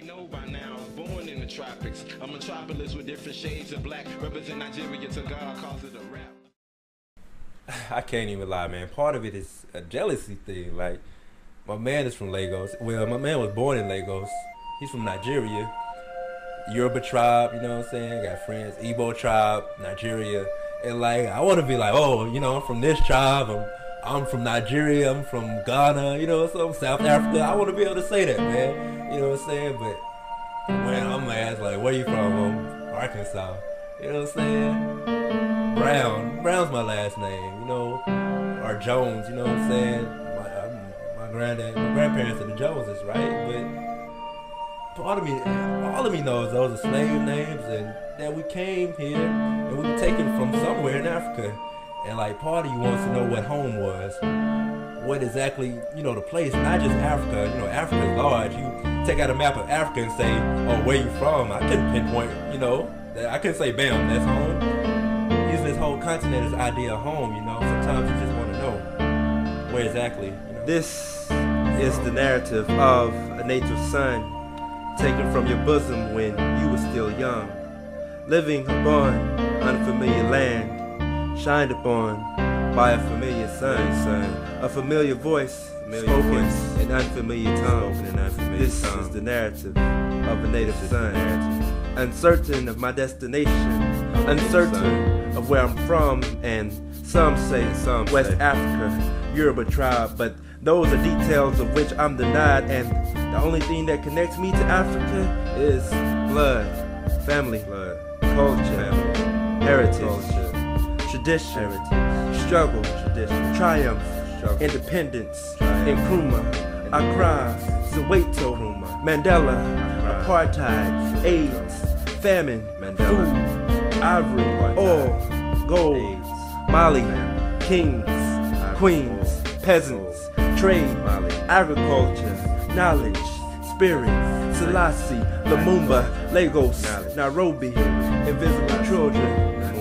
know by now, born in the tropics. A metropolis with different shades of black. Represent Nigeria to God, calls it a rap. I can't even lie, man. Part of it is a jealousy thing. Like, my man is from Lagos. Well, my man was born in Lagos. He's from Nigeria. Yoruba tribe, you know what I'm saying? Got friends. Igbo tribe, Nigeria. And like, I want to be like, oh, you know, I'm from this tribe. I'm from Nigeria. I'm from Ghana. You know, so I'm South Africa. I want to be able to say that, man. You know what I'm saying? But when I'm asked, like, where you from? I'm Arkansas. You know what I'm saying? Brown's my last name, you know, or Jones, you know what I'm saying? My grandparents are the Joneses, right? But all of me knows those are slave names, and that we came here and we were taken from somewhere in Africa. And like, part of you wants to know what home was, what exactly, you know, the place, not just Africa. You know, Africa is large. You take out a map of Africa and say, oh, where you from? I couldn't pinpoint, you know, I couldn't say, bam, that's home. Using this whole continent as idea of home, you know. Sometimes you just want to know where exactly, you know. This is the narrative of a native son taken from your bosom when you were still young, living upon unfamiliar land, shined upon by a familiar sun, a familiar voice, spoken in unfamiliar tongue. This is the narrative of a native son, uncertain of my destination, uncertain of where I'm from, and some say West Africa, Yoruba tribe, but those are details of which I'm denied, and the only thing that connects me to Africa is blood, family, culture, heritage, tradition, struggle, triumph, independence, Nkrumah, Accra, Soweto, Mandela, Apartheid, AIDS, famine, food, ivory, oil, gold, Mali, kings, queens, peasants, trade, agriculture, knowledge, spirit, Selassie, Lumumba, Lagos, Nairobi, invisible children,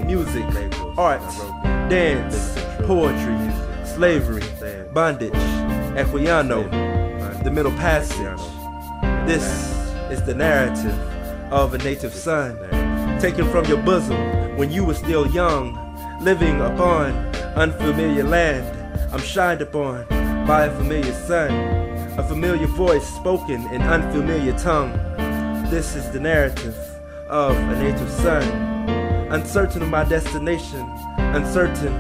music, art, dance, poetry, slavery, bondage, Equiano, the Middle Passage. This is the narrative of a native son, taken from your bosom when you were still young, living upon unfamiliar land. I'm shined upon by a familiar sun, a familiar voice spoken in unfamiliar tongue. This is the narrative of a native son, uncertain of my destination, uncertain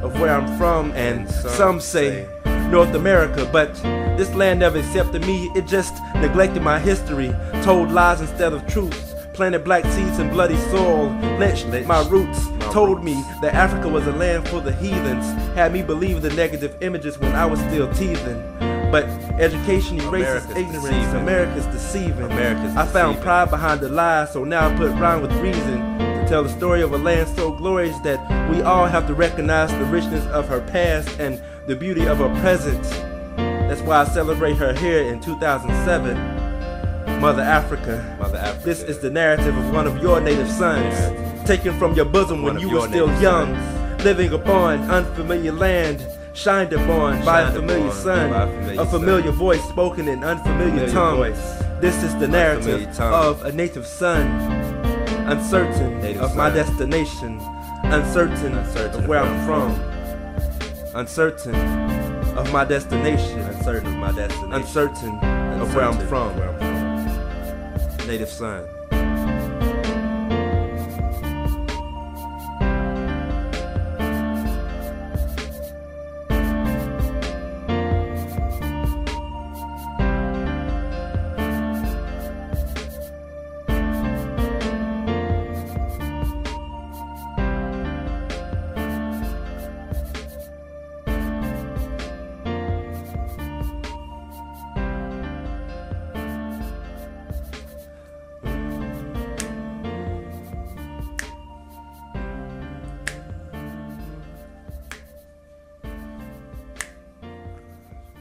of where I'm from, and some say North America, but this land never accepted me. It just neglected my history, told lies instead of truth, planted black seeds in bloody soil, lynched my roots, told me that Africa was a land for the heathens, had me believe the negative images when I was still teething. But education erases ignorance, America's deceiving. I found pride behind the lies, so now I put rhyme with reason to tell the story of a land so glorious that we all have to recognize the richness of her past and the beauty of her present. That's why I celebrate her here in 2007. Mother Africa, this is the narrative of one of your native sons, taken from your bosom when you were still young, living upon unfamiliar land, shined upon by a familiar sun, a familiar voice spoken in unfamiliar tongue. This is the narrative of a native son, uncertain of my destination, uncertain of where I'm from, uncertain of my destination, uncertain of where I'm from. Native son.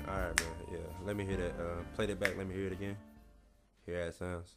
Alright, man, yeah. Let me hear that. Play that back, let me hear it again. Hear how it sounds.